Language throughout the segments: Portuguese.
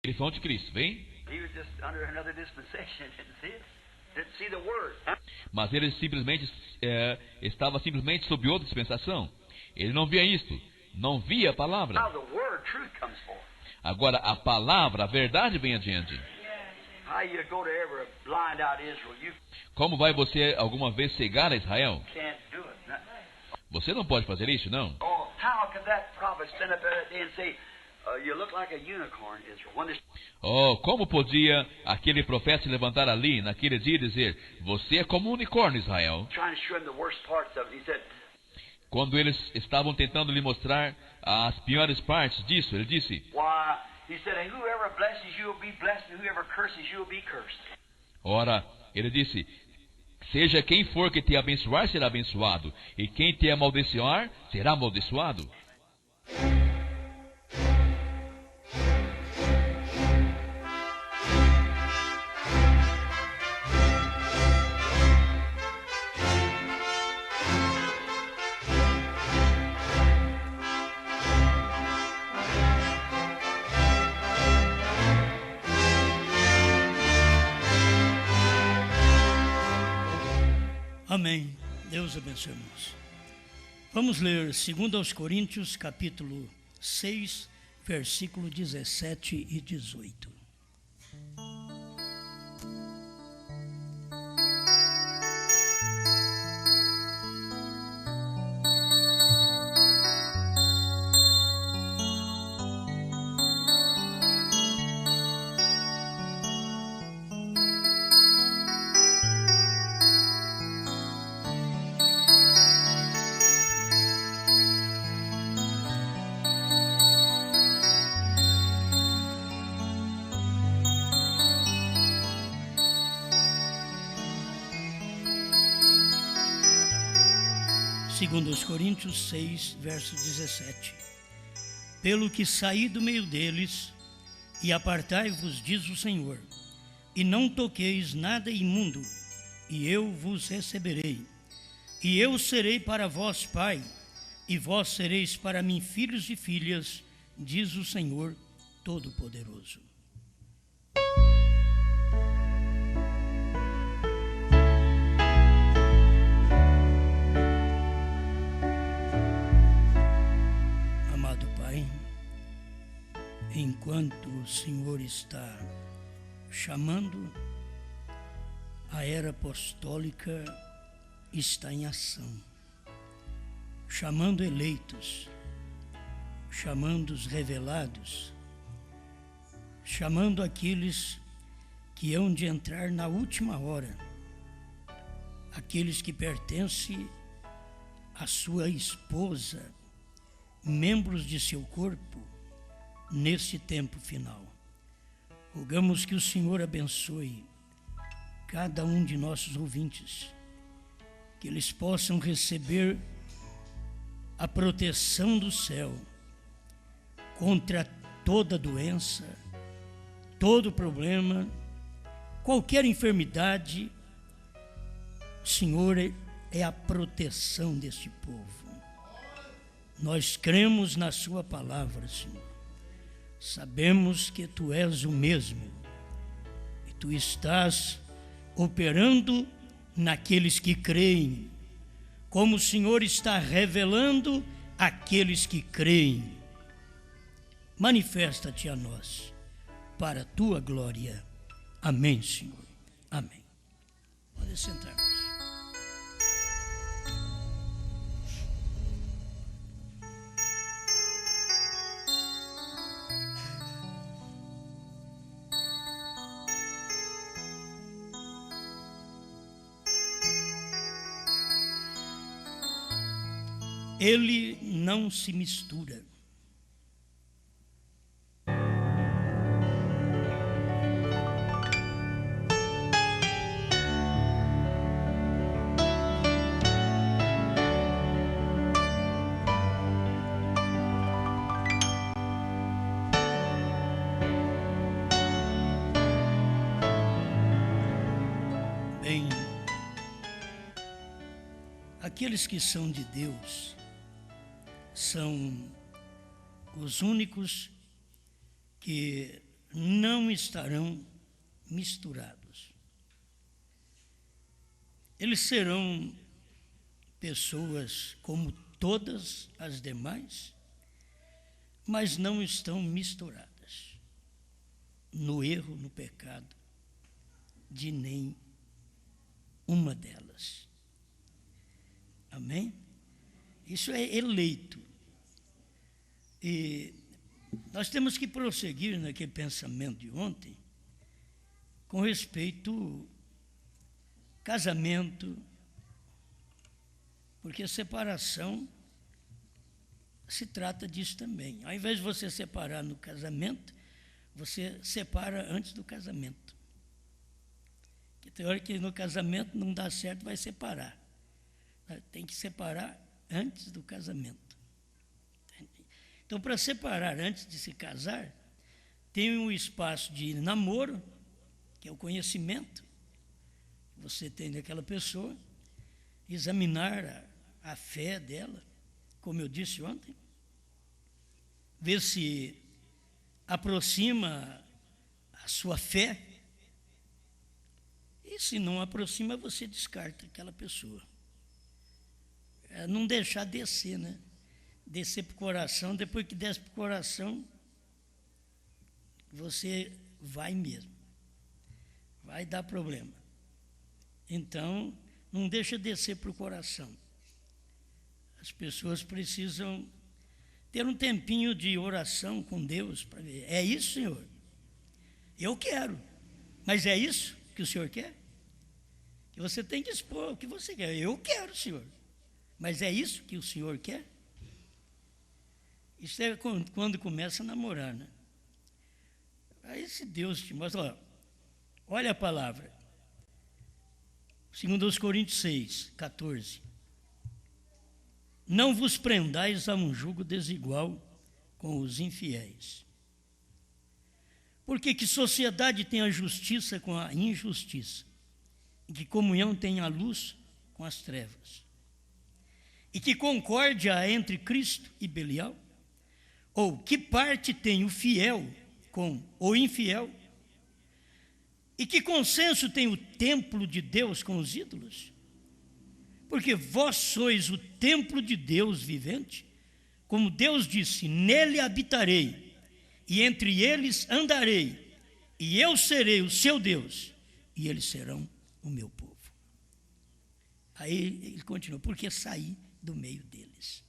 Ele foi o anticristo, vem? He was just under another dispensation. Didn't see it. Didn't see the word. Mas ele simplesmente estava simplesmente sob outra dispensação. Ele não via isto, não via a palavra. Now the word, truth comes forth. Agora a palavra, a verdade vem adiante. How you go to ever blind out Israel? You Como vai você alguma vez cegar a Israel? can't do it. No. Você não pode fazer isso, não. Oh, how could that prophet stand up there that day and say, "You look like a unicorn, Israel"? When this Oh, como podia aquele profeta se levantar ali naquele dia e dizer: você é como um unicórnio, Israel? trying to show him the worst parts of it, he said, Quando eles estavam tentando lhe mostrar as piores partes disso, ele disse: "Why?" He said, "And whoever blesses you will be blessed, and whoever curses you will be cursed." ora, ele disse: seja quem for que te abençoar, será abençoado, e quem te amaldiçoar, será amaldiçoado. Amém. Deus abençoe, irmãos. Vamos ler 2 Coríntios, capítulo 6, versículo 17 e 18. Segundo os Coríntios 6, verso 17. Pelo que saí do meio deles, e apartai-vos, diz o Senhor, e não toqueis nada imundo, e eu vos receberei. E eu serei para vós pai, e vós sereis para mim filhos e filhas, diz o Senhor Todo-Poderoso. Enquanto o Senhor está chamando, a era apostólica está em ação, chamando eleitos, chamando os revelados, chamando aqueles que hão de entrar na última hora, aqueles que pertencem à sua esposa, membros de seu corpo, nesse tempo final. Rogamos que o Senhor abençoe cada um de nossos ouvintes, que eles possam receber a proteção do céu contra toda doença, todo problema, qualquer enfermidade. O Senhor é a proteção deste povo. Nós cremos na sua palavra, Senhor. Sabemos que Tu és o mesmo, e Tu estás operando naqueles que creem, como o Senhor está revelando àqueles que creem. Manifesta-te a nós, para a Tua glória. Amém, Senhor. Amém. Pode sentar. Ele não se mistura. Bem, aqueles que são de Deus são os únicos que não estarão misturados. Eles serão pessoas como todas as demais, mas não estão misturadas no erro, no pecado de nem uma delas. Amém? Isso é eleito. E nós temos que prosseguir naquele pensamento de ontem com respeito ao casamento, porque separação se trata disso também. Ao invés de você separar no casamento, você separa antes do casamento. Que tem hora que no casamento não dá certo, vai separar. Tem que separar antes do casamento. Então, para separar antes de se casar, tem um espaço de namoro, que é o conhecimento que você tem daquela pessoa, examinar a fé dela, como eu disse ontem, ver se aproxima a sua fé, e se não aproxima, você descarta aquela pessoa. Não deixar descer, né? Descer para o coração, depois que desce para o coração, você vai mesmo. Vai dar problema. Então, não deixa descer para o coração. As pessoas precisam ter um tempinho de oração com Deus para ver. É isso, Senhor? Eu quero. Mas é isso que o Senhor quer? Que você tem que expor o que você quer. Eu quero, Senhor. Mas é isso que o Senhor quer? Isso é quando começa a namorar, né? Aí se Deus te mostra, olha a palavra. 2 Coríntios 6, 14. Não vos prendais a um jugo desigual com os infiéis. Porque que sociedade tem a justiça com a injustiça? E que comunhão tem a luz com as trevas? E que concórdia há entre Cristo e Belial? Ou que parte tem o fiel com o infiel? E que consenso tem o templo de Deus com os ídolos? Porque vós sois o templo de Deus vivente, como Deus disse, nele habitarei, e entre eles andarei, e eu serei o seu Deus, e eles serão o meu povo. Aí ele continua, porque saí do meio deles.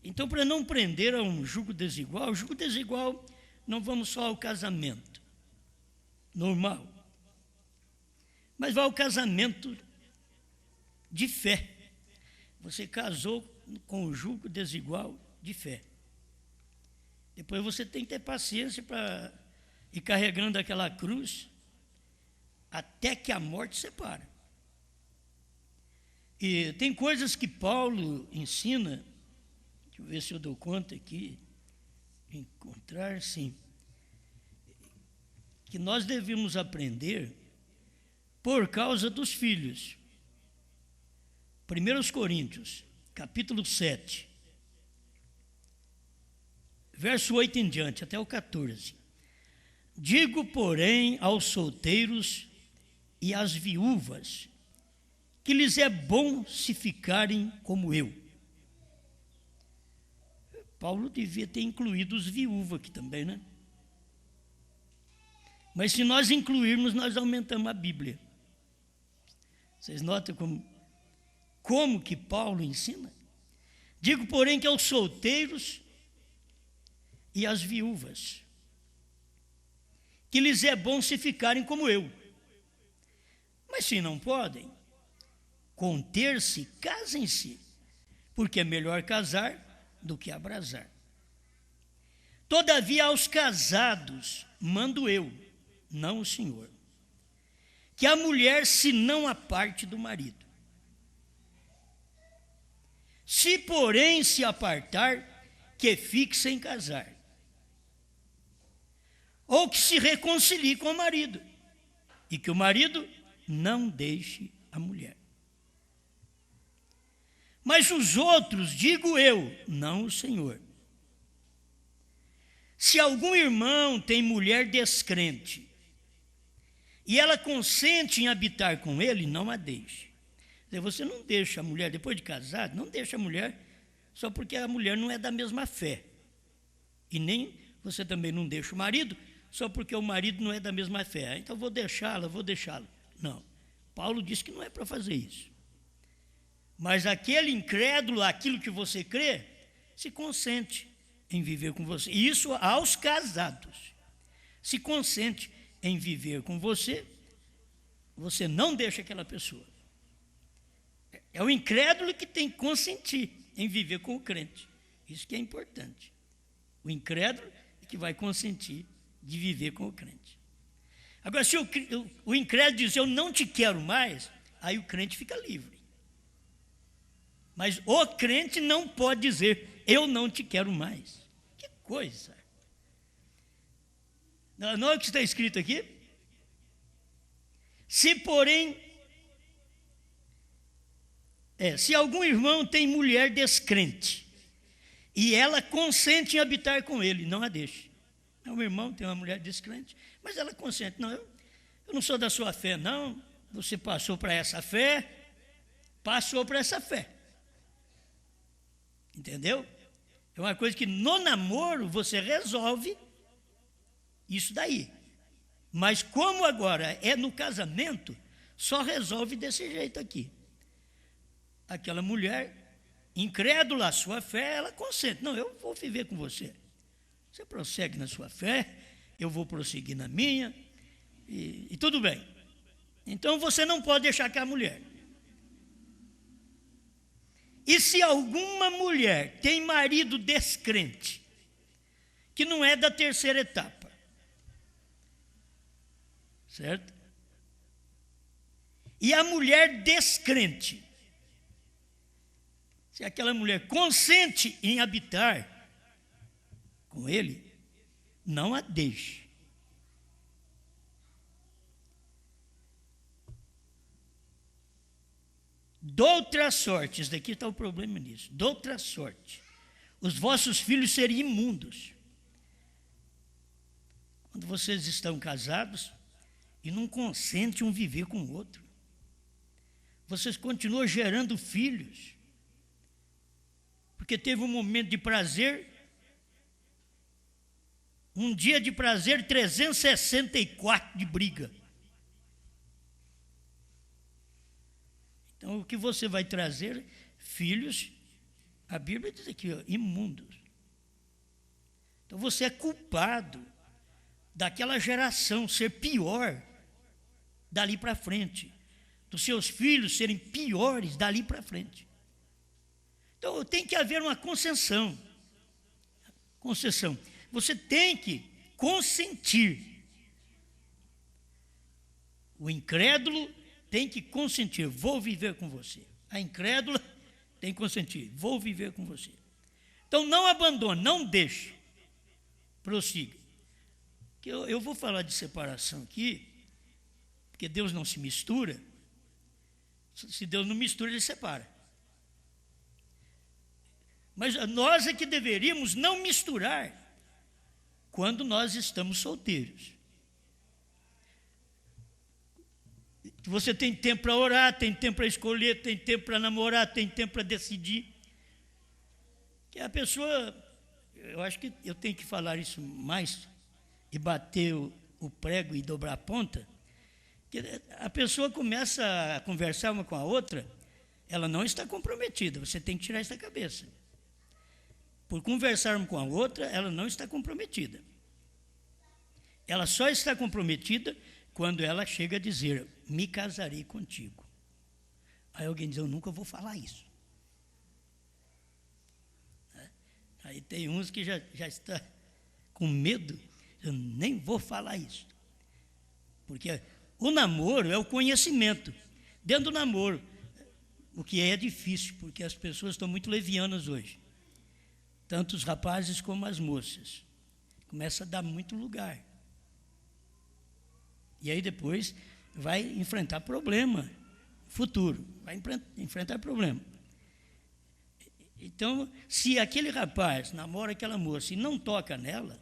Então, para não prender a um jugo desigual, não vamos só ao casamento normal, mas vai ao casamento de fé. Você casou com um jugo desigual de fé. Depois você tem que ter paciência para ir carregando aquela cruz até que a morte separa. E tem coisas que Paulo ensina, deixa eu ver se eu dou conta aqui, encontrar, sim, que nós devemos aprender por causa dos filhos. 1 Coríntios, capítulo 7, verso 8 em diante, até o 14. Digo, porém, aos solteiros e às viúvas, que lhes é bom se ficarem como eu. Paulo devia ter incluído os viúvos aqui também, né? Mas se nós incluirmos, nós aumentamos a Bíblia. Vocês notam como que Paulo ensina? Digo, porém, que aos solteiros e às viúvas, que lhes é bom se ficarem como eu. Mas se não podem conter-se, casem-se, porque é melhor casar do que abrasar. Todavia, aos casados mando eu, não o Senhor, que a mulher se não aparte do marido. Se, porém, se apartar, que fique sem casar, ou que se reconcilie com o marido, e que o marido não deixe a mulher. Mas os outros, digo eu, não o Senhor, Se algum irmão tem mulher descrente e ela consente em habitar com ele, não a deixe. Você não deixa a mulher, depois de casado, não deixa a mulher só porque a mulher não é da mesma fé. E nem você também não deixa o marido só porque o marido não é da mesma fé. Então vou deixá-la. Não. Paulo disse que não é para fazer isso. Mas aquele incrédulo, aquilo que você crê, se consente em viver com você. Isso aos casados. Se consente em viver com você, você não deixa aquela pessoa. É o incrédulo que tem que consentir em viver com o crente. Isso que é importante. O incrédulo é que vai consentir de viver com o crente. Agora, se o incrédulo diz, eu não te quero mais, aí o crente fica livre. Mas o crente não pode dizer, eu não te quero mais. Que coisa! Não é o que está escrito aqui? Se algum irmão tem mulher descrente, e ela consente em habitar com ele, não a deixe. Um irmão tem uma mulher descrente, mas ela consente. Não, eu não sou da sua fé, não. Você passou para essa fé. Entendeu? É uma coisa que no namoro você resolve isso daí. Mas como agora é no casamento, só resolve desse jeito aqui. Aquela mulher incrédula à sua fé, ela consente. Não, eu vou viver com você. Você prossegue na sua fé, eu vou prosseguir na minha, e tudo bem. Então você não pode deixar aquela mulher. E se alguma mulher tem marido descrente, que não é da terceira etapa, certo? E a mulher descrente, se aquela mulher consente em habitar com ele, não a deixe. Doutra sorte, isso daqui está o problema nisso. Doutra sorte, os vossos filhos seriam imundos. Quando vocês estão casados e não consentem um viver com o outro, vocês continuam gerando filhos, porque teve um momento de prazer. Um dia de prazer, 364 de briga. Então, o que você vai trazer? Filhos, a Bíblia diz aqui, imundos. Então, você é culpado daquela geração ser pior dali para frente. Dos seus filhos serem piores dali para frente. Então, tem que haver uma concessão. Você tem que consentir. O incrédulo tem que consentir, vou viver com você. A incrédula tem que consentir, vou viver com você. Então não abandone, não deixe, prossiga. Eu vou falar de separação aqui, porque Deus não se mistura. Se Deus não mistura, Ele separa. Mas nós é que deveríamos não misturar quando nós estamos solteiros. Você tem tempo para orar, tem tempo para escolher, tem tempo para namorar, tem tempo para decidir. Que a pessoa, eu acho que eu tenho que falar isso mais e bater o prego e dobrar a ponta, que a pessoa começa a conversar uma com a outra, ela não está comprometida, você tem que tirar isso da cabeça. Por conversar uma com a outra, ela não está comprometida. Ela só está comprometida quando ela chega a dizer, me casarei contigo. Aí alguém diz, eu nunca vou falar isso. Aí tem uns que já está com medo, eu nem vou falar isso. Porque o namoro é o conhecimento. Dentro do namoro, o que é difícil, porque as pessoas estão muito levianas hoje. Tanto os rapazes como as moças. Começa a dar muito lugar. E aí depois vai enfrentar problema futuro. Vai enfrentar problema. Então, se aquele rapaz namora aquela moça e não toca nela,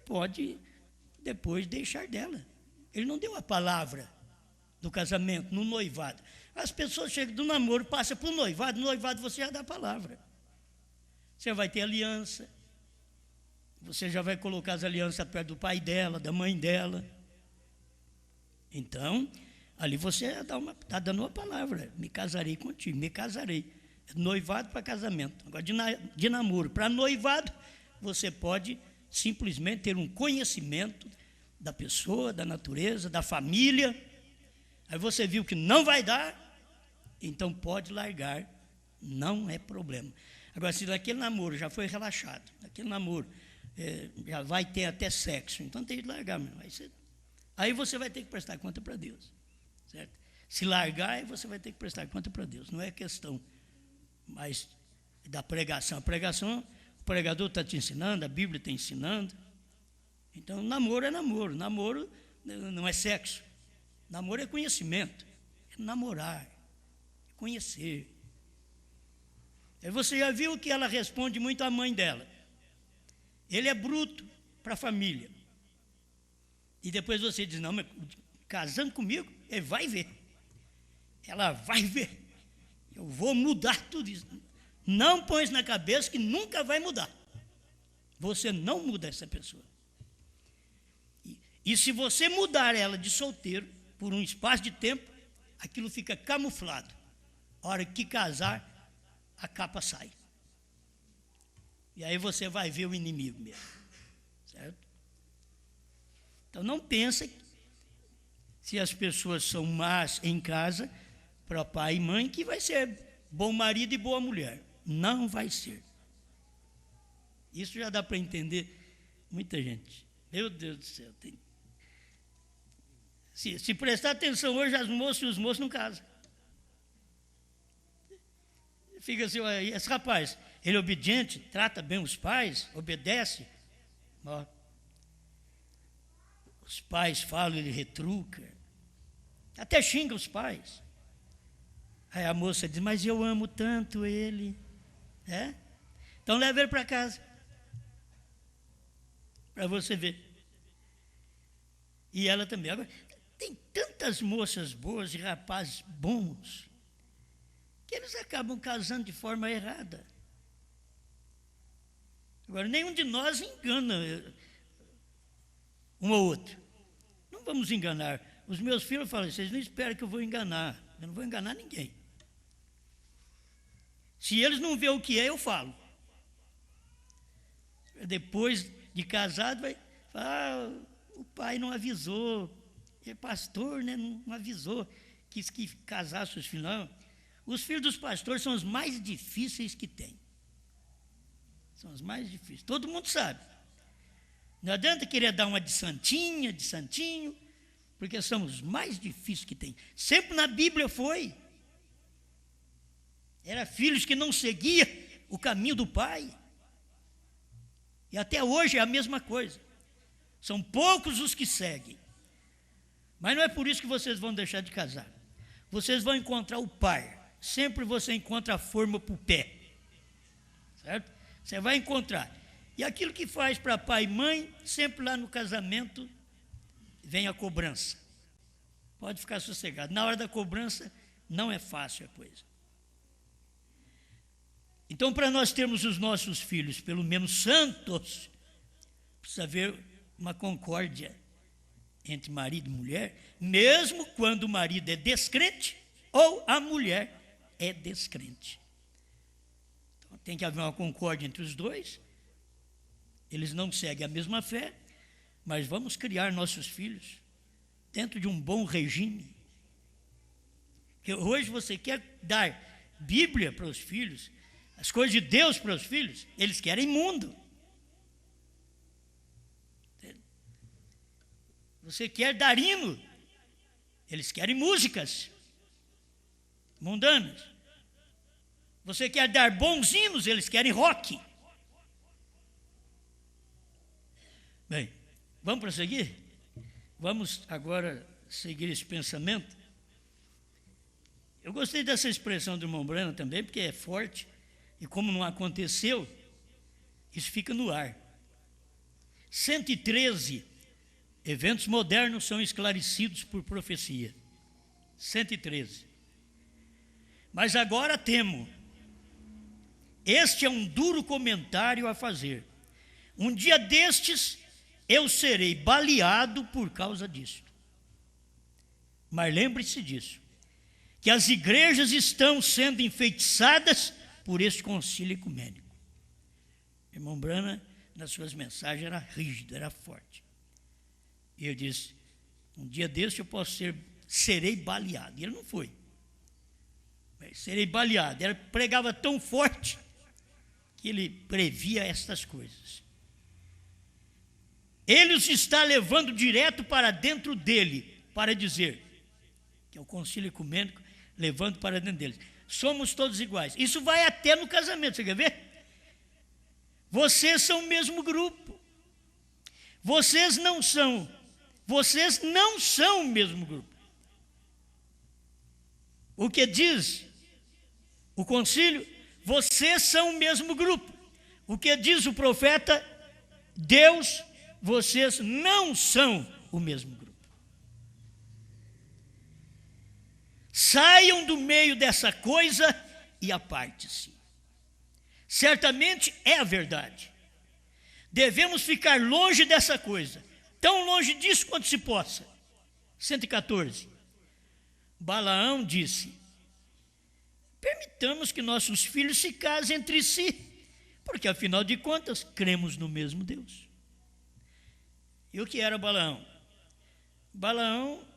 pode depois deixar dela. Ele não deu a palavra do casamento, no noivado. As pessoas chegam do namoro, passam para o noivado, no noivado você já dá a palavra. Você vai ter aliança, você já vai colocar as alianças perto do pai dela, da mãe dela. Então, ali você está dando uma palavra, me casarei contigo, me casarei. Noivado para casamento. Agora, de namoro para noivado, você pode simplesmente ter um conhecimento da pessoa, da natureza, da família. Aí você viu que não vai dar, então pode largar, não é problema. Agora, se naquele namoro já foi relaxado, naquele namoro já vai ter até sexo, então tem que largar mesmo. Aí você vai ter que prestar conta para Deus, certo? Se largar, aí você vai ter que prestar conta para Deus. Não é questão mais da pregação. A pregação, o pregador está te ensinando, a Bíblia está ensinando. Então, namoro é namoro. Namoro não é sexo. Namoro é conhecimento. É namorar, é conhecer. Aí você já viu que ela responde muito à mãe dela. Ele é bruto para a família. E depois você diz, não, mas casando comigo, ele vai ver. Ela vai ver. Eu vou mudar tudo isso. Não põe na cabeça que nunca vai mudar. Você não muda essa pessoa. E se você mudar ela de solteiro, por um espaço de tempo, aquilo fica camuflado. A hora que casar, a capa sai. E aí você vai ver o inimigo mesmo. Certo? Então não pensa que se as pessoas são más em casa, para pai e mãe, que vai ser bom marido e boa mulher. Não vai ser. Isso já dá para entender muita gente. Meu Deus do céu. Se prestar atenção hoje, as moças e os moços não casam. Fica assim, esse rapaz, ele é obediente, trata bem os pais, obedece. Ó, os pais falam, ele retruca. Até xinga os pais. Aí a moça diz, mas eu amo tanto ele. Então leva ele para casa. Para você ver. E ela também. Agora, tem tantas moças boas e rapazes bons que eles acabam casando de forma errada. Agora, nenhum de nós engana um ou outro. Não vamos enganar. Os meus filhos falam, vocês não esperam que eu vou enganar. Eu não vou enganar ninguém. Se eles não vêem o que é, eu falo. Depois de casado, vai falar, o pai não avisou, é pastor, né, não avisou, quis que casasse os filhos. Não. Os filhos dos pastores são os mais difíceis que tem. São os mais difíceis. Todo mundo sabe. Não adianta querer dar uma de santinha, de santinho, porque são os mais difíceis que tem. Sempre na Bíblia foi. Era filhos que não seguiam o caminho do pai. E até hoje é a mesma coisa. São poucos os que seguem. Mas não é por isso que vocês vão deixar de casar. Vocês vão encontrar o par. Sempre você encontra a forma para o pé. Certo? Você vai encontrar. E aquilo que faz para pai e mãe, sempre lá no casamento, vem a cobrança. Pode ficar sossegado. Na hora da cobrança, não é fácil a coisa. Então, para nós termos os nossos filhos, pelo menos santos, precisa haver uma concórdia entre marido e mulher, mesmo quando o marido é descrente ou a mulher é descrente. Então, tem que haver uma concórdia entre os dois. Eles não seguem a mesma fé, mas vamos criar nossos filhos dentro de um bom regime. Porque hoje você quer dar Bíblia para os filhos, as coisas de Deus para os filhos, eles querem mundo. Você quer dar hino, eles querem músicas mundanas. Você quer dar bons hinos, eles querem rock. Bem, vamos prosseguir? Vamos agora seguir esse pensamento. Eu gostei dessa expressão do irmão Branham também, porque é forte. E como não aconteceu, isso fica no ar. 113 eventos modernos são esclarecidos por profecia. 113. Mas agora temo. Este é um duro comentário a fazer. Um dia destes eu serei baleado por causa disto. Mas lembre-se disso, que as igrejas estão sendo enfeitiçadas por este concílio ecumênico. Irmão Branham, nas suas mensagens, era rígido, era forte. E ele disse, um dia deste eu serei baleado. E ele não foi. Mas serei baleado. Ele pregava tão forte que ele previa estas coisas. Ele os está levando direto para dentro dele, para dizer, que é o concílio ecumênico, levando para dentro deles. Somos todos iguais. Isso vai até no casamento, você quer ver? Vocês são o mesmo grupo. Vocês não são o mesmo grupo. O que diz o concílio? Vocês são o mesmo grupo. O que diz o profeta? Deus, vocês não são o mesmo grupo. Saiam do meio dessa coisa e aparte-se. Certamente é a verdade. Devemos ficar longe dessa coisa, tão longe disso quanto se possa. 114. Balaão disse, permitamos que nossos filhos se casem entre si, porque afinal de contas, cremos no mesmo Deus. E o que era Balaão? Balaão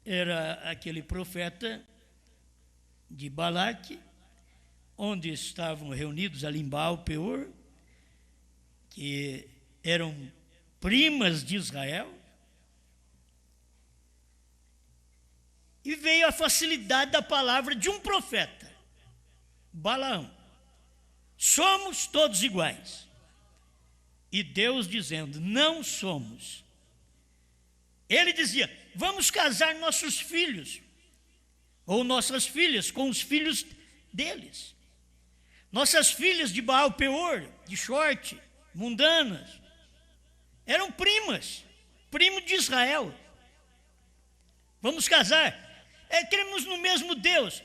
era aquele profeta de Balaque, onde estavam reunidos ali em Baal Peor, que eram primas de Israel, e veio a facilidade da palavra de um profeta, Balaão. Somos todos iguais. E Deus dizendo, não somos. Ele dizia, vamos casar nossos filhos, ou nossas filhas, com os filhos deles. Nossas filhas de Baal Peor, de short, mundanas, eram primas, primo de Israel. Vamos casar. Cremos no mesmo Deus.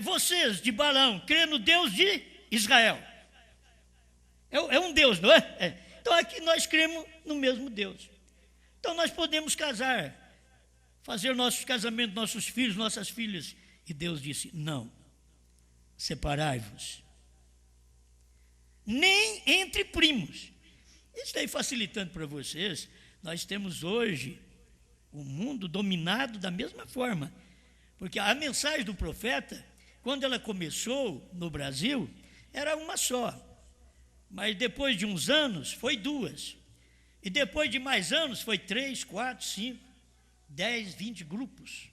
Vocês de Balaão, crê no Deus de Israel. É um Deus, não é? Então aqui nós cremos no mesmo Deus. Então nós podemos casar, fazer nossos casamentos, nossos filhos, nossas filhas. E Deus disse, não, separai-vos. Nem entre primos. Isso está aí facilitando para vocês. Nós temos hoje o mundo dominado da mesma forma. Porque a mensagem do profeta, quando ela começou no Brasil, era uma só. Mas depois de uns anos, foi duas. E depois de mais anos, foi 3, 4, 5, 10, 20 grupos.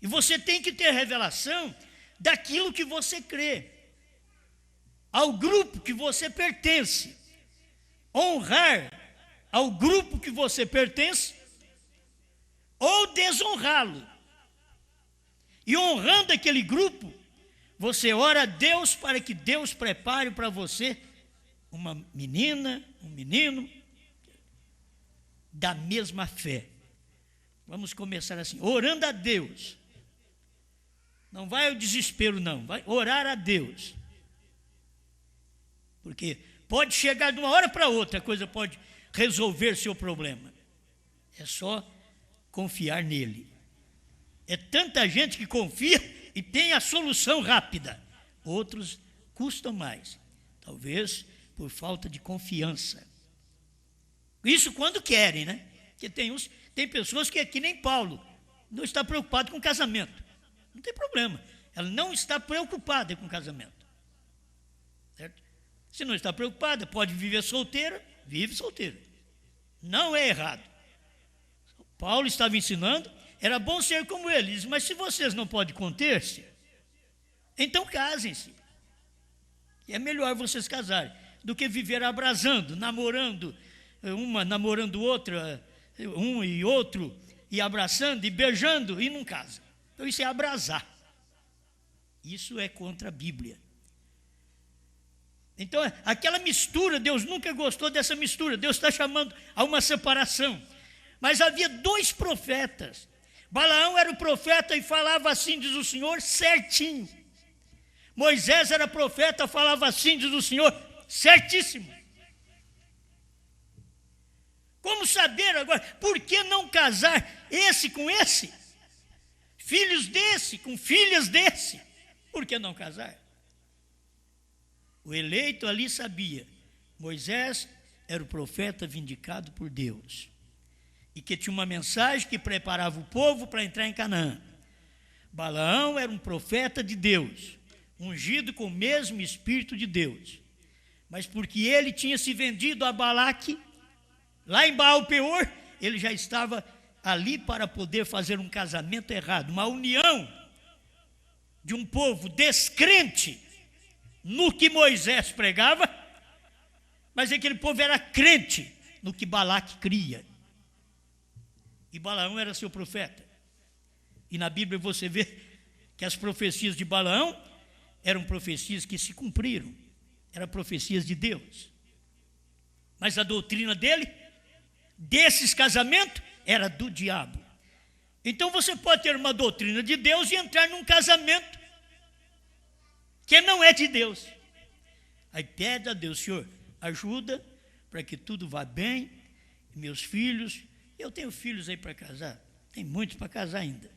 E você tem que ter revelação daquilo que você crê. Ao grupo que você pertence. Honrar ao grupo que você pertence ou desonrá-lo. E honrando aquele grupo, você ora a Deus para que Deus prepare para você uma menina, um menino da mesma fé. Vamos começar assim, orando a Deus. Não vai ao desespero, não. Vai orar a Deus. Porque pode chegar de uma hora para outra, a coisa pode resolver seu problema. É só confiar nele. É tanta gente que confia e tem a solução rápida. Outros custam mais. Talvez por falta de confiança. Isso quando querem, né? Porque tem pessoas que é que nem Paulo, não está preocupado com casamento. Não tem problema. Ela não está preocupada com casamento. Certo? Se não está preocupada, pode viver solteira, vive solteira. Não é errado. Paulo estava ensinando, era bom ser como ele. Diz, mas se vocês não podem conter-se, então casem-se. É melhor vocês casarem do que viver abrasando, namorando, uma namorando outra, um e outro, e abraçando e beijando e não casa. Então isso é abrasar. Isso é contra a Bíblia. Então, aquela mistura, Deus nunca gostou dessa mistura. Deus está chamando a uma separação. Mas havia 2 profetas. Balaão era o profeta e falava assim, diz o Senhor, certinho. Moisés era profeta, falava assim, diz o Senhor, certíssimo. Como saber agora, por que não casar esse com esse? Filhos desse com filhas desse? Por que não casar? O eleito ali sabia, Moisés era o profeta vindicado por Deus, e que tinha uma mensagem que preparava o povo para entrar em Canaã. Balaão era um profeta de Deus, ungido com o mesmo Espírito de Deus, mas porque ele tinha se vendido a Balaque, lá em Baal-Peor, ele já estava ali para poder fazer um casamento errado, uma união de um povo descrente no que Moisés pregava, mas aquele povo era crente no que Balaque cria. E Balaão era seu profeta. E na Bíblia você vê que as profecias de Balaão eram profecias que se cumpriram, eram profecias de Deus. Mas a doutrina dele, desses casamentos, era do diabo. Então você pode ter uma doutrina de Deus e entrar num casamento que não é de Deus. Aí pede a Deus, Senhor, ajuda para que tudo vá bem, meus filhos, eu tenho filhos aí para casar, tem muitos para casar ainda.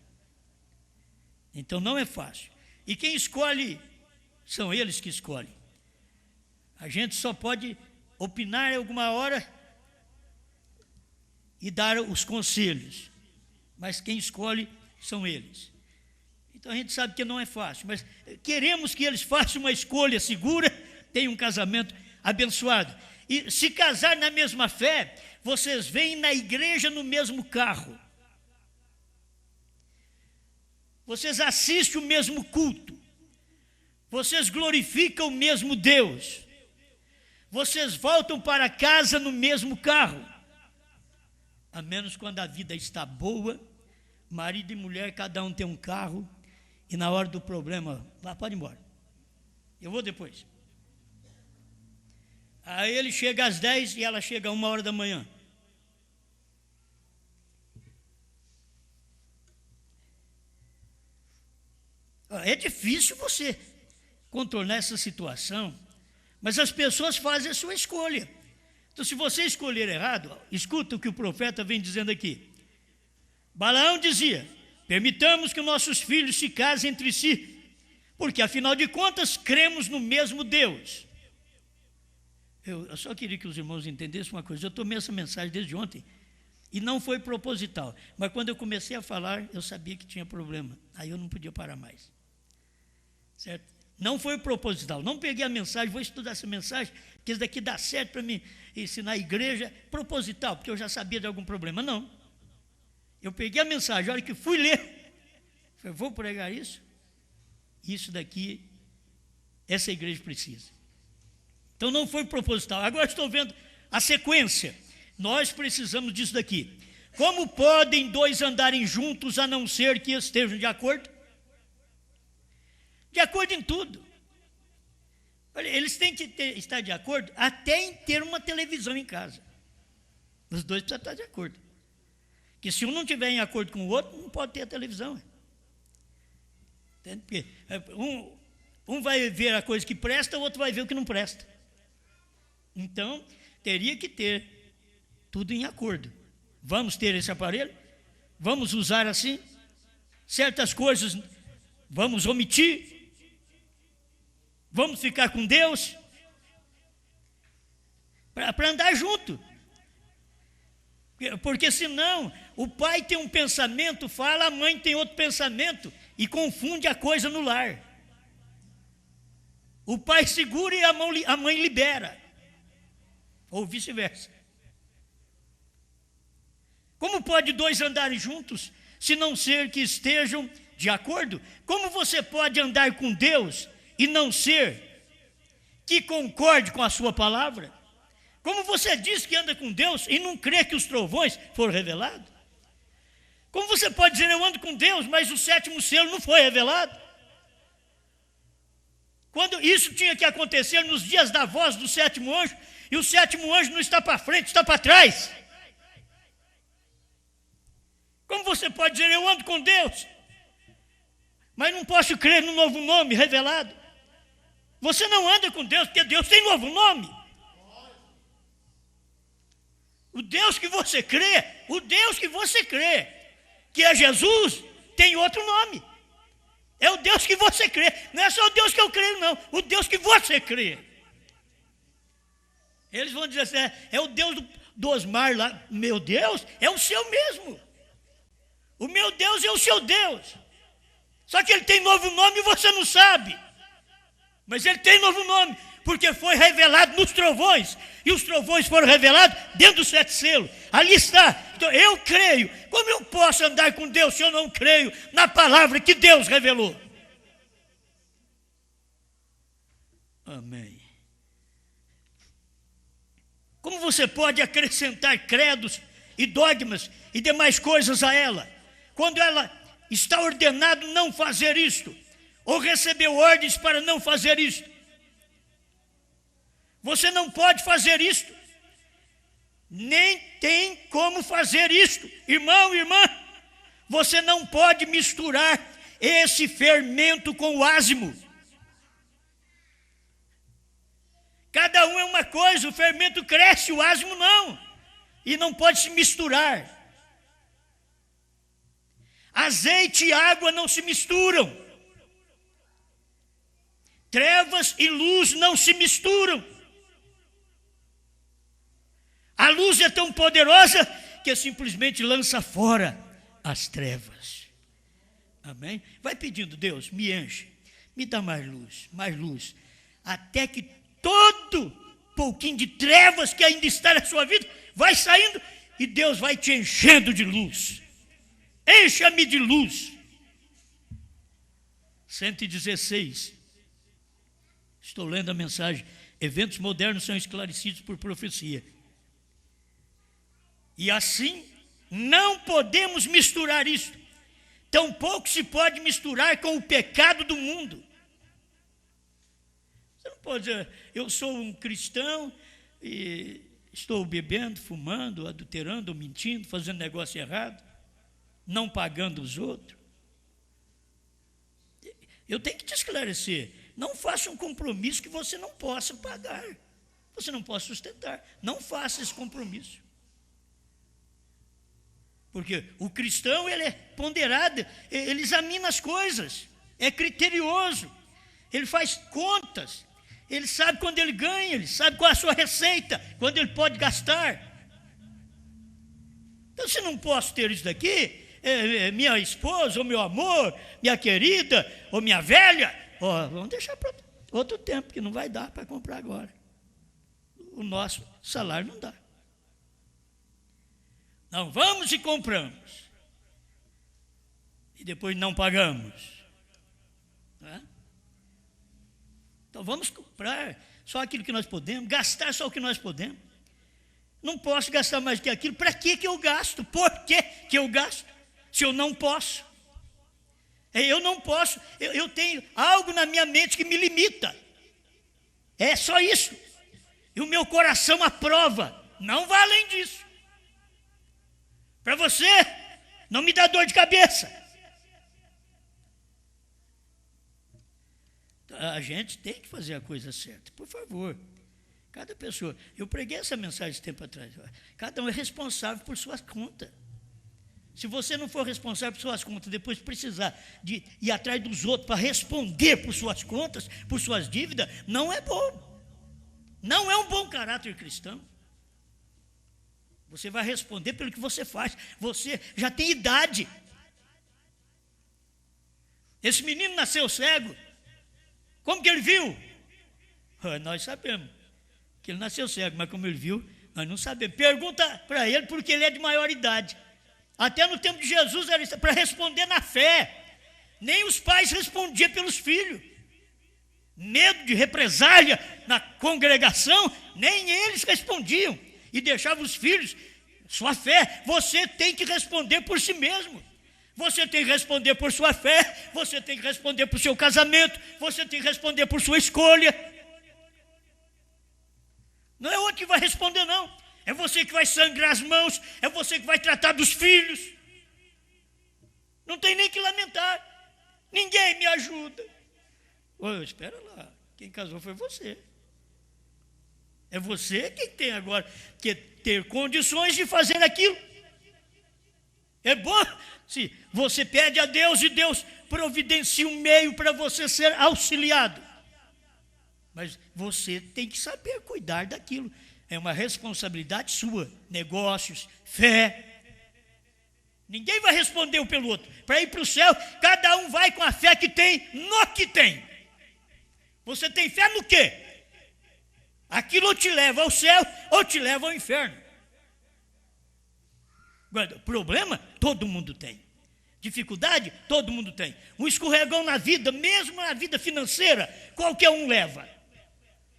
Então não é fácil. E quem escolhe, são eles que escolhem. A gente só pode opinar em alguma hora e dar os conselhos, mas quem escolhe são eles. Então a gente sabe que não é fácil, mas queremos que eles façam uma escolha segura, tenham um casamento abençoado. E se casar na mesma fé, vocês vêm na igreja no mesmo carro. Vocês assistem o mesmo culto. Vocês glorificam o mesmo Deus. Vocês voltam para casa no mesmo carro. A menos quando a vida está boa, marido e mulher, cada um tem um carro, e na hora do problema, pode ir embora, eu vou depois. Aí ele chega às 10 e ela chega às 1h da manhã. É difícil você contornar essa situação, mas as pessoas fazem a sua escolha. Então, se você escolher errado, escuta o que o profeta vem dizendo aqui. Balaão dizia, permitamos que nossos filhos se casem entre si, porque afinal de contas cremos no mesmo Deus. Eu só queria que os irmãos entendessem uma coisa. Eu tomei essa mensagem desde ontem e não foi proposital, mas quando eu comecei a falar, eu sabia que tinha problema, aí eu não podia parar mais, certo? Não foi proposital, não peguei a mensagem, vou estudar essa mensagem, porque isso daqui dá certo para mim ensinar a igreja, proposital, porque eu já sabia de algum problema. Não, eu peguei a mensagem, a hora que fui ler, falei, vou pregar isso daqui, essa igreja precisa. Então não foi proposital. Agora estou vendo a sequência, nós precisamos disso daqui. Como podem 2 andarem juntos a não ser que estejam de acordo? De acordo em tudo. Olha, eles têm que estar de acordo até em ter uma televisão em casa. Os 2 precisam estar de acordo. Porque se um não estiver em acordo com o outro, não pode ter a televisão. Entende? Porque um vai ver a coisa que presta, o outro vai ver o que não presta. Então, teria que ter tudo em acordo. Vamos ter esse aparelho? Vamos usar assim? Certas coisas vamos omitir? Vamos ficar com Deus? Para andar junto. Porque senão, o pai tem um pensamento, fala, a mãe tem outro pensamento, e confunde a coisa no lar. O pai segura e a mãe libera. Ou vice-versa. Como pode 2 andarem juntos, se não ser que estejam de acordo? Como você pode andar com Deus e não ser que concorde com a sua palavra? Como você diz que anda com Deus e não crê que os trovões foram revelados? Como você pode dizer, eu ando com Deus, mas o 7º selo não foi revelado? Quando isso tinha que acontecer nos dias da voz do sétimo anjo, e o sétimo anjo não está para frente, está para trás. Como você pode dizer, eu ando com Deus, mas não posso crer no novo nome revelado? Você não anda com Deus, porque Deus tem novo nome. O Deus que você crê, que é Jesus, tem outro nome. É o Deus que você crê. Não é só o Deus que eu creio, não. O Deus que você crê. Eles vão dizer assim, é o Deus do Osmar lá. Meu Deus é o seu mesmo. O meu Deus é o seu Deus. Só que ele tem novo nome e você não sabe. Mas ele tem novo nome, porque foi revelado nos trovões. E os trovões foram revelados dentro dos 7 selos. Ali está. Então, eu creio. Como eu posso andar com Deus se eu não creio na palavra que Deus revelou? Amém. Como você pode acrescentar credos e dogmas e demais coisas a ela, quando ela está ordenado não fazer isto, ou recebeu ordens para não fazer isto? Você não pode fazer isto, nem tem como fazer isto. Irmão, irmã, você não pode misturar esse fermento com o ázimo. Cada um é uma coisa, o fermento cresce, o ázimo não. E não pode se misturar. Azeite e água não se misturam. Trevas e luz não se misturam. A luz é tão poderosa que simplesmente lança fora as trevas. Amém? Vai pedindo, Deus, me enche, me dá mais luz, até que todo pouquinho de trevas que ainda está na sua vida vai saindo e Deus vai te enchendo de luz. Encha-me de luz. 116. Estou lendo a mensagem. Eventos modernos são esclarecidos por profecia. E assim, não podemos misturar isso. Tampouco se pode misturar com o pecado do mundo. Você não pode dizer, eu sou um cristão e estou bebendo, fumando, adulterando, mentindo, fazendo negócio errado, não pagando os outros. Eu tenho que te esclarecer. Não faça um compromisso que você não possa pagar. Você não pode sustentar. Não faça esse compromisso. Porque o cristão, ele é ponderado, ele examina as coisas, é criterioso, ele faz contas, ele sabe quando ele ganha, ele sabe qual é a sua receita, quando ele pode gastar. Então, se não posso ter isso daqui, minha esposa, ou meu amor, minha querida, ou minha velha, vamos deixar para outro tempo, que não vai dar para comprar agora. O nosso salário não dá. Não, vamos e compramos. E depois não pagamos. Tá? Então vamos comprar só aquilo que nós podemos, gastar só o que nós podemos. Não posso gastar mais que aquilo. Para que eu gasto? Por que eu gasto? Se eu não posso. Eu não posso. Eu tenho algo na minha mente que me limita. É só isso. E o meu coração aprova. Não vai além disso. Para você, não me dá dor de cabeça. A gente tem que fazer a coisa certa, por favor. Cada pessoa, eu preguei essa mensagem tempo atrás. Cada um é responsável por suas contas. Se você não for responsável por suas contas, depois precisar de ir atrás dos outros para responder por suas contas, por suas dívidas, não é bom. Não é um bom caráter cristão. Você vai responder pelo que você faz. Você já tem idade. Esse menino nasceu cego. Como que ele viu? Nós sabemos que ele nasceu cego, mas como ele viu, nós não sabemos. Pergunta para ele porque ele é de maior idade. Até no tempo de Jesus era para responder na fé. Nem os pais respondiam pelos filhos. Medo de represália na congregação, nem eles respondiam. E deixava os filhos, sua fé, você tem que responder por si mesmo. Você tem que responder por sua fé, você tem que responder por seu casamento, você tem que responder por sua escolha. Não é outro que vai responder, não. É você que vai sangrar as mãos, é você que vai tratar dos filhos. Não tem nem que lamentar. Ninguém me ajuda. Ô, espera lá, quem casou foi você. É você que tem agora que ter condições de fazer aquilo. É bom se você pede a Deus e Deus providencia um meio para você ser auxiliado. Mas você tem que saber cuidar daquilo. É uma responsabilidade sua. Negócios, fé. Ninguém vai responder um pelo outro. Para ir para o céu, cada um vai com a fé que tem no que tem. Você tem fé no quê? Aquilo ou te leva ao céu ou te leva ao inferno. Problema, todo mundo tem. Dificuldade, todo mundo tem. Um escorregão na vida, mesmo na vida financeira, qualquer um leva.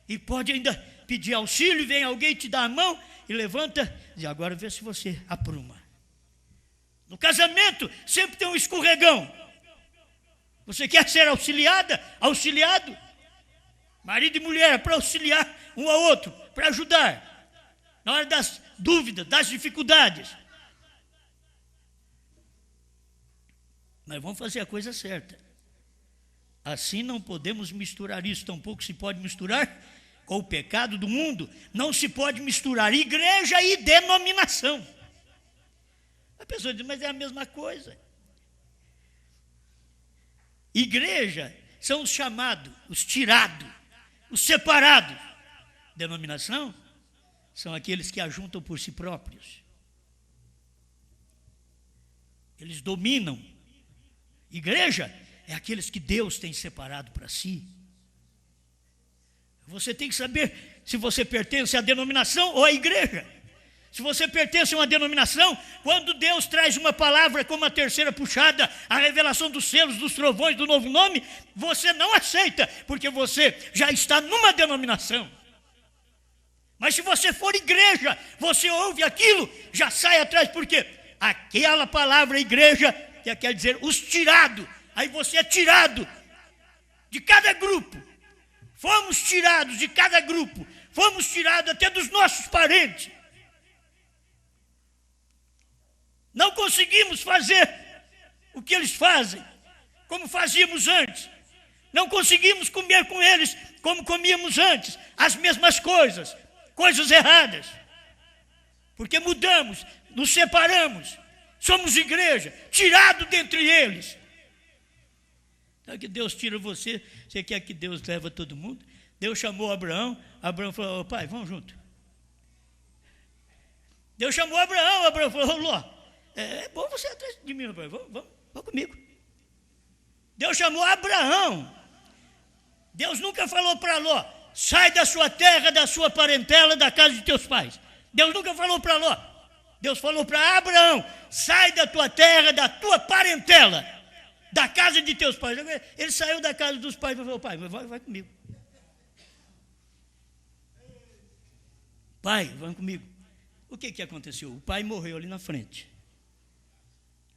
E pode ainda pedir auxílio, vem alguém te dá a mão e levanta, e agora vê se você apruma. No casamento, sempre tem um escorregão. Você quer ser auxiliada, auxiliado? Marido e mulher, para auxiliar um ao outro, para ajudar. Na hora das dúvidas, das dificuldades. Mas vamos fazer a coisa certa. Assim não podemos misturar isso, tampouco se pode misturar com o pecado do mundo. Não se pode misturar igreja e denominação. A pessoa diz, mas é a mesma coisa. Igreja são os chamados, os tirados, os separados. Denominação são aqueles que ajuntam por si próprios. Eles dominam. Igreja é aqueles que Deus tem separado para si. Você tem que saber se você pertence à denominação ou à igreja. Se você pertence a uma denominação, quando Deus traz uma palavra como a terceira puxada, a revelação dos selos, dos trovões, do novo nome, você não aceita, porque você já está numa denominação. Mas se você for igreja, você ouve aquilo, já sai atrás, porque aquela palavra igreja quer dizer os tirados. Aí você é tirado de cada grupo. Fomos tirados de cada grupo. Fomos tirados até dos nossos parentes. Não conseguimos fazer o que eles fazem, como fazíamos antes. Não conseguimos comer com eles como comíamos antes. As mesmas coisas, coisas erradas. Porque mudamos, nos separamos. Somos igreja, tirado dentre eles. Então que Deus tira você, você quer que Deus leve todo mundo? Deus chamou Abraão, Abraão falou, pai, vamos junto. Deus chamou Abraão, Abraão falou, Ló, é bom você ir atrás de mim, pai, vamos comigo. Deus chamou Abraão. Deus nunca falou para Ló, sai da sua terra, da sua parentela, da casa de teus pais. Deus nunca falou para Ló. Deus falou para Abraão, sai da tua terra, da tua parentela, da casa de teus pais. Ele saiu da casa dos pais e falou, pai, vai comigo. Pai, vão comigo. O que aconteceu? O pai morreu ali na frente.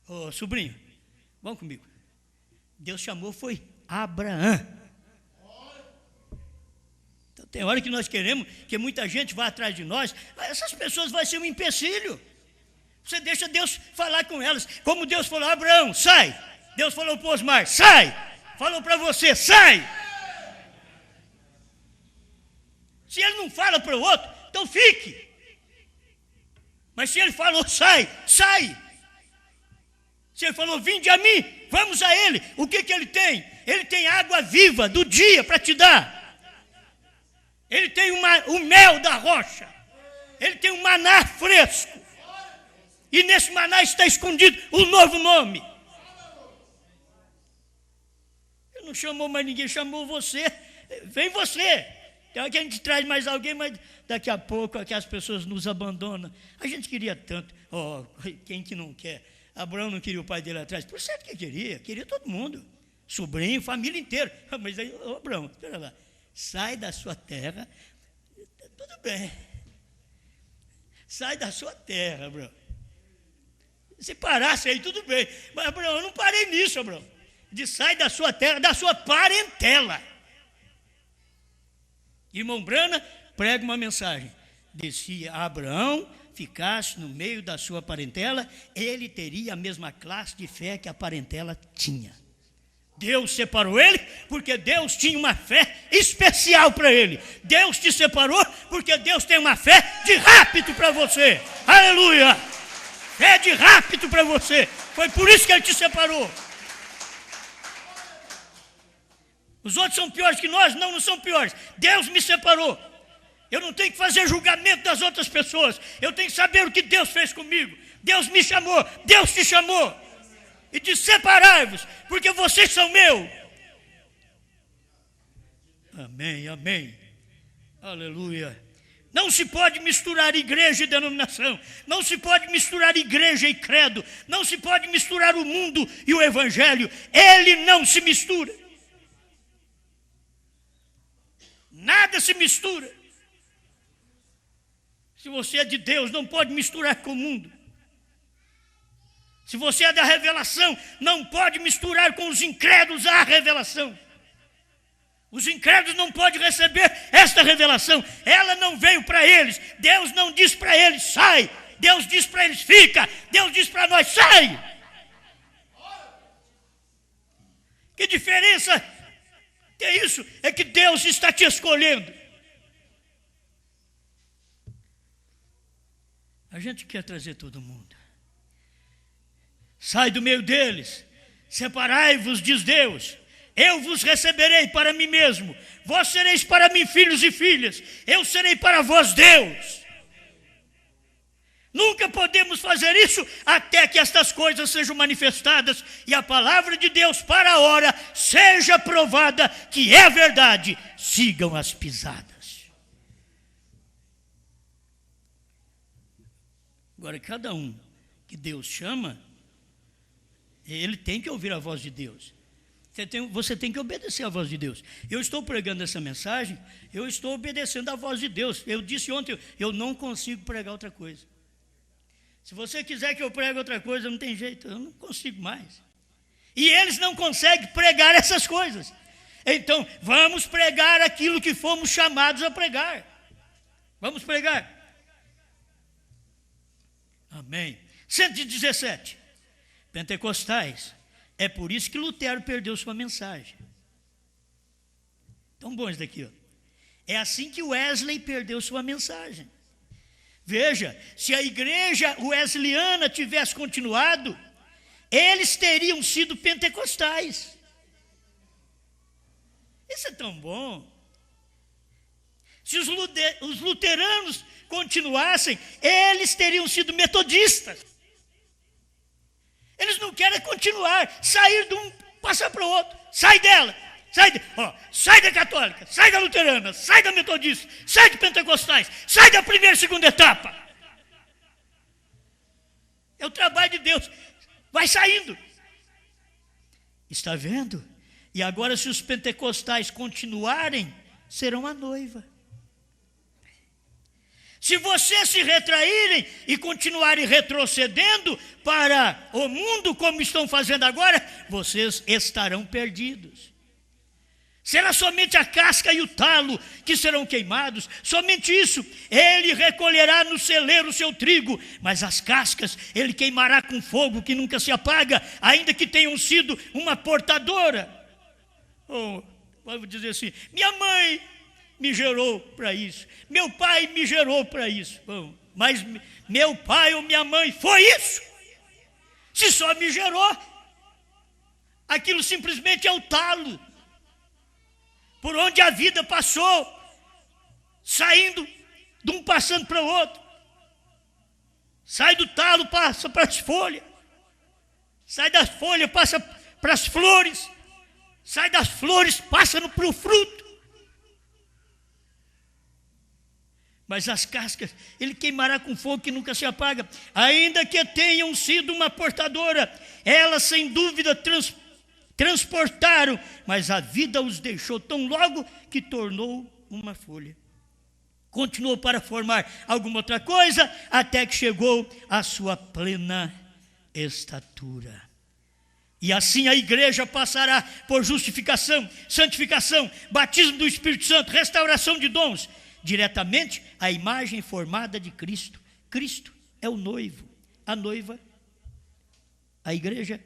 Ô, sobrinho, vão comigo. Deus chamou, foi Abraão. Então, tem hora que nós queremos que muita gente vá atrás de nós. Essas pessoas vão ser um empecilho. Você deixa Deus falar com elas. Como Deus falou, Abraão, sai. Deus falou para o Osmar, sai. Falou para você, sai. Se ele não fala para o outro, então fique. Mas se ele falou, sai. Se ele falou, vinde a mim, vamos a ele. O que ele tem? Ele tem água viva do dia para te dar. Ele tem o mel da rocha. Ele tem um maná fresco. E nesse maná está escondido o novo nome. Ele não chamou mais ninguém, chamou você. Vem você. Então aqui a gente traz mais alguém, mas daqui a pouco aqui as pessoas nos abandonam. A gente queria tanto. Quem que não quer? Abraão não queria o pai dele atrás. Por certo que queria todo mundo. Sobrinho, família inteira. Mas aí, Abraão, espera lá. Sai da sua terra. Tudo bem. Sai da sua terra, Abraão. Se parasse aí, tudo bem. Mas, Abraão, eu não parei nisso, Abraão. Sai da sua terra, da sua parentela. Irmão Brana prega uma mensagem. Se Abraão ficasse no meio da sua parentela, ele teria a mesma classe de fé que a parentela tinha. Deus separou ele porque Deus tinha uma fé especial para ele. Deus te separou porque Deus tem uma fé de rápido para você. Aleluia! Fé de rápido para você. Foi por isso que ele te separou. Os outros são piores que nós? Não, não são piores. Deus me separou. Eu não tenho que fazer julgamento das outras pessoas. Eu tenho que saber o que Deus fez comigo. Deus me chamou, Deus te chamou. E disse: separai-vos, porque vocês são meus. Amém, amém. Aleluia. Não se pode misturar igreja e denominação. Não se pode misturar igreja e credo. Não se pode misturar o mundo e o evangelho. Ele não se mistura. Nada se mistura. Se você é de Deus, não pode misturar com o mundo. Se você é da revelação, não pode misturar com os incrédulos a revelação. Os incrédulos não podem receber esta revelação. Ela não veio para eles. Deus não diz para eles: sai. Deus diz para eles: fica. Deus diz para nós: sai. Que diferença tem isso? É que Deus está te escolhendo. A gente quer trazer todo mundo. Sai do meio deles. Separai-vos, diz Deus. Eu vos receberei para mim mesmo. Vós sereis para mim filhos e filhas. Eu serei para vós Deus. Nunca podemos fazer isso até que estas coisas sejam manifestadas e a palavra de Deus para a hora seja provada que é verdade. Sigam as pisadas. Agora, cada um que Deus chama, ele tem que ouvir a voz de Deus. Você tem que obedecer a voz de Deus. Eu estou pregando essa mensagem, eu estou obedecendo a voz de Deus. Eu disse ontem, eu não consigo pregar outra coisa. Se você quiser que eu pregue outra coisa, não tem jeito, eu não consigo mais. E eles não conseguem pregar essas coisas. Então, vamos pregar aquilo que fomos chamados a pregar. Vamos pregar. Amém. 117. Pentecostais. É por isso que Lutero perdeu sua mensagem. Tão bom isso daqui, ó. É assim que Wesley perdeu sua mensagem. Veja, se a igreja wesleyana tivesse continuado, eles teriam sido pentecostais. Isso é tão bom. Se os luteranos continuassem, eles teriam sido metodistas. Eles não querem continuar, sair de um, passar para o outro, sai dela. Sai da católica, sai da luterana, sai da metodista, sai de pentecostais, sai da primeira e segunda etapa. É o trabalho de Deus. Vai saindo. Está vendo? E agora, se os pentecostais continuarem, serão a noiva. Se vocês se retraírem e continuarem retrocedendo para o mundo como estão fazendo agora, vocês estarão perdidos. Será somente a casca e o talo que serão queimados, somente isso. Ele recolherá no celeiro o seu trigo, mas as cascas ele queimará com fogo que nunca se apaga, ainda que tenham sido uma portadora. Vamos dizer assim, minha mãe me gerou para isso, meu pai me gerou para isso. Bom, mas meu pai ou minha mãe foi isso? Se só me gerou, aquilo simplesmente é o talo por onde a vida passou, saindo de um passando para o outro. Sai do talo, passa para as folhas. Sai das folhas, passa para as flores. Sai das flores, passa para o fruto. Mas as cascas, ele queimará com fogo que nunca se apaga. Ainda que tenham sido uma portadora, elas sem dúvida transportaram, mas a vida os deixou tão logo que tornou uma folha. Continuou para formar alguma outra coisa, até que chegou à sua plena estatura. E assim a igreja passará por justificação, santificação, batismo do Espírito Santo, restauração de dons, diretamente à imagem formada de Cristo. Cristo é o noivo, a noiva, a igreja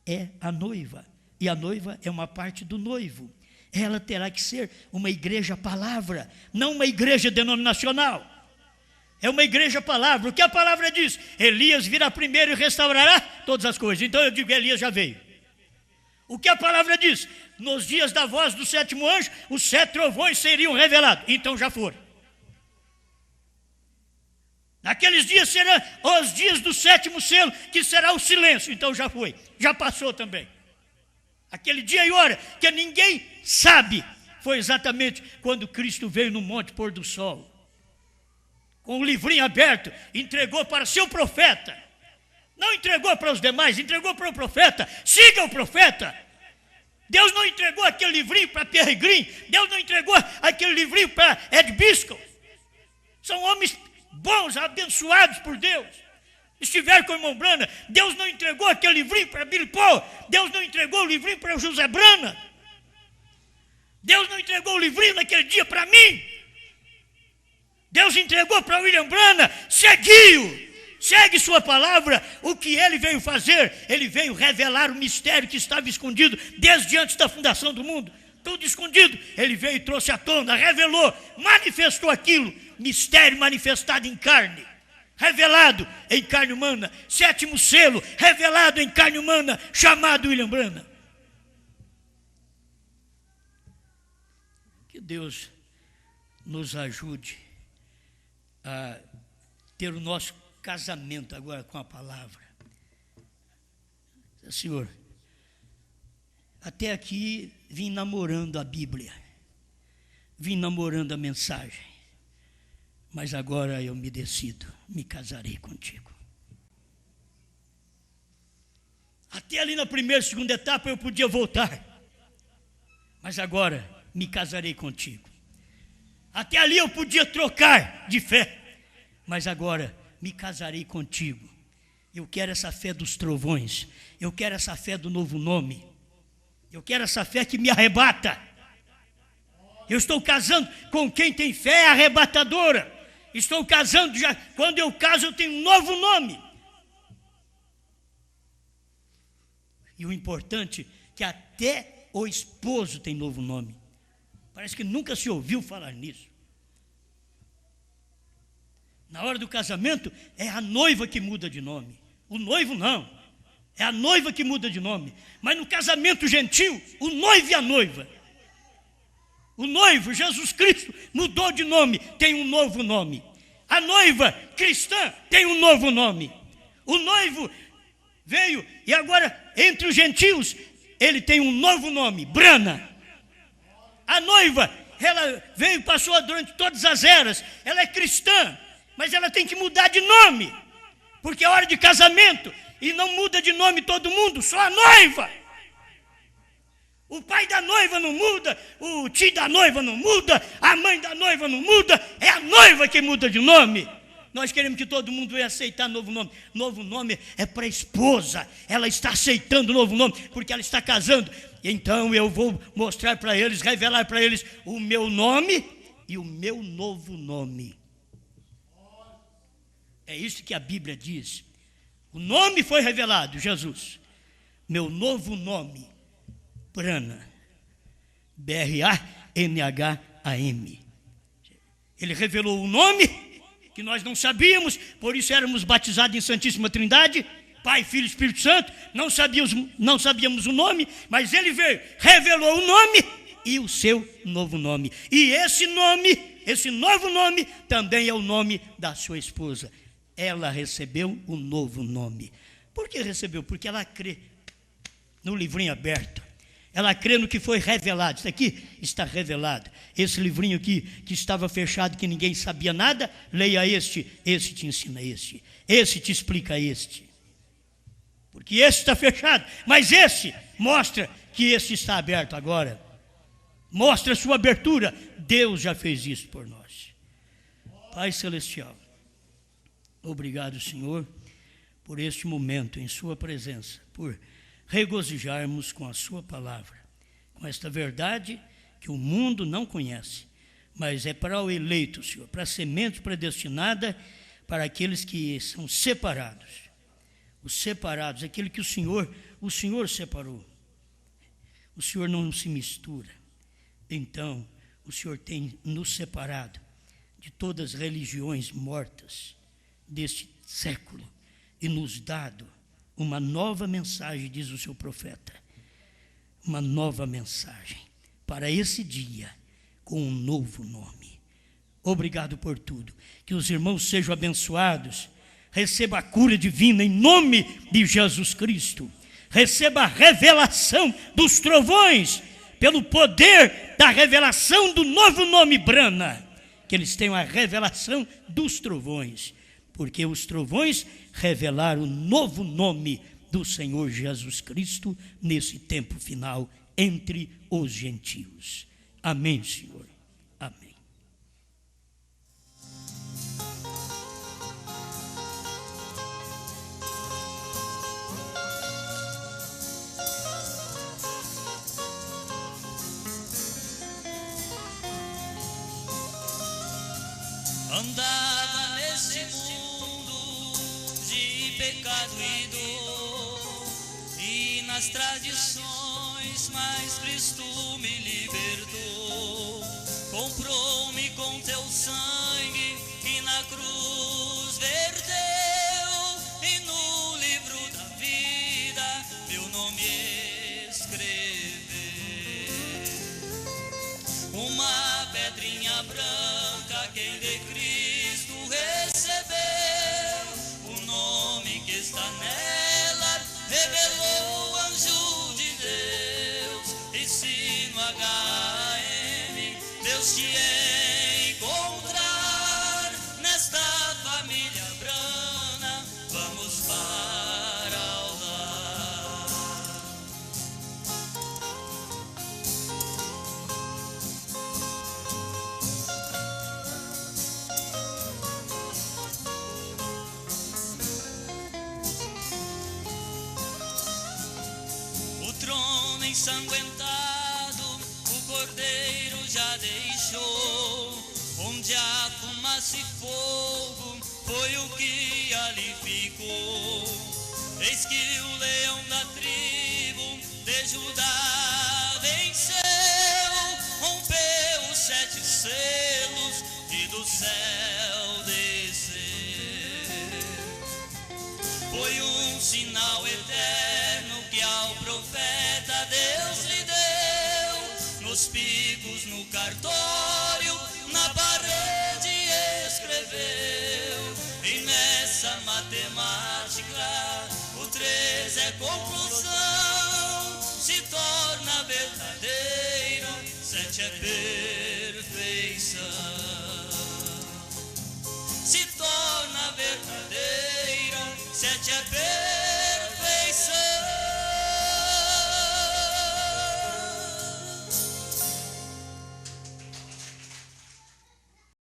é a noiva, e a noiva é uma parte do noivo. Ela terá que ser uma igreja palavra, não uma igreja denominacional. É uma igreja palavra. O que a palavra diz? Elias virá primeiro e restaurará todas as coisas. Então eu digo, Elias já veio. O que a palavra diz? Nos dias da voz do sétimo anjo, os 7 trovões seriam revelados. Então já foram. Naqueles dias serão os dias do sétimo selo, que será o silêncio. Então já foi, já passou também. Aquele dia e hora que ninguém sabe, foi exatamente quando Cristo veio no monte pôr do sol. Com o livrinho aberto, entregou para seu profeta. Não entregou para os demais, entregou para o profeta. Siga o profeta. Deus não entregou aquele livrinho para Pierre Green. Deus não entregou aquele livrinho para Ed Biscoe. São homens bons, abençoados por Deus. Estiver com o irmão Brana, Deus não entregou aquele livrinho para Billy Paul. Deus não entregou o livrinho para o José Brana. Deus não entregou o livrinho naquele dia para mim. Deus entregou para William Brana, seguiu, segue sua palavra. O que ele veio fazer? Ele veio revelar o mistério que estava escondido desde antes da fundação do mundo. Tudo escondido, ele veio e trouxe à tona, revelou, manifestou aquilo, mistério manifestado em carne, revelado em carne humana, 7º selo, revelado em carne humana, chamado William Brana. Que Deus nos ajude a ter o nosso casamento agora com a palavra. Senhor, até aqui vim namorando a Bíblia, vim namorando a mensagem, mas agora eu me decido, me casarei contigo. Até ali na primeira e segunda etapa eu podia voltar, mas agora me casarei contigo. Até ali eu podia trocar de fé, mas agora me casarei contigo. Eu quero essa fé dos trovões, eu quero essa fé do novo nome, eu quero essa fé que me arrebata. Eu estou casando com quem tem fé arrebatadora. Estou casando, já quando eu caso eu tenho um novo nome. E o importante é que até o esposo tem novo nome. Parece que nunca se ouviu falar nisso. Na hora do casamento, é a noiva que muda de nome. O noivo não. É a noiva que muda de nome. Mas no casamento gentil, o noivo e a noiva. O noivo, Jesus Cristo, mudou de nome, tem um novo nome. A noiva cristã tem um novo nome. O noivo veio e agora, entre os gentios, ele tem um novo nome, Brana. A noiva, ela veio e passou durante todas as eras, ela é cristã, mas ela tem que mudar de nome, porque é hora de casamento, e não muda de nome todo mundo, só a noiva. O pai da noiva não muda, o tio da noiva não muda, a mãe da noiva não muda, é a noiva que muda de nome. Nós queremos que todo mundo venha aceitar novo nome. Novo nome é para a esposa, ela está aceitando o novo nome, porque ela está casando. Então eu vou mostrar para eles, revelar para eles o meu nome e o meu novo nome. É isso que a Bíblia diz. O nome foi revelado, Jesus. Meu novo nome, Brana, B-R-A-N-H-A-M. Ele revelou o nome que nós não sabíamos, por isso éramos batizados em Santíssima Trindade, Pai, Filho e Espírito Santo, não sabíamos o nome, mas ele veio, revelou o nome e o seu novo nome. E esse nome, esse novo nome, também é o nome da sua esposa. Ela recebeu o novo nome. Por que recebeu? Porque ela crê no livrinho aberto. Ela crê no que foi revelado. Isso aqui está revelado. Esse livrinho aqui, que estava fechado, que ninguém sabia nada, leia este te ensina este. Esse te explica este. Porque esse está fechado, mas esse mostra que esse está aberto agora. Mostra a sua abertura. Deus já fez isso por nós. Pai Celestial, obrigado, Senhor, por este momento em sua presença, por regozijarmos com a sua palavra, com esta verdade que o mundo não conhece, mas é para o eleito, Senhor, para a semente predestinada, para aqueles que são separados. Os separados, aquele que o Senhor separou. O Senhor não se mistura. Então, o Senhor tem nos separado de todas as religiões mortas deste século e nos dado uma nova mensagem, diz o seu profeta. Uma nova mensagem para esse dia, com um novo nome. Obrigado por tudo. Que os irmãos sejam abençoados. Receba a cura divina em nome de Jesus Cristo. Receba a revelação dos trovões, pelo poder da revelação do novo nome Brana. Que eles tenham a revelação dos trovões, porque os trovões revelaram o novo nome do Senhor Jesus Cristo nesse tempo final entre os gentios. Amém, Senhor. Amém. Andava nesse mundo de pecado e dor, e nas tradições, mas Cristo me libertou. Comprou-me com teu sangue que na cruz verteu, e no livro da vida meu nome escreveu. Uma pedrinha branca quem de Cristo recebeu, o nome que está nela revelou o anjo de Deus. E se no HM Deus te encontrar nesta família brana, vamos para o lar. O trono ensanguentado o cordeiro já deixou, onde há fumaça e fogo foi o que ali ficou. Eis que o leão da tribo de Judá venceu, rompeu os 7 selos e do céu desceu. Foi um sinal eterno que ao profeta Deus lhe deu, nos picos, no cartório, na parede escreveu. E nessa matemática o 3 é conclusão, se torna verdadeiro, 7 é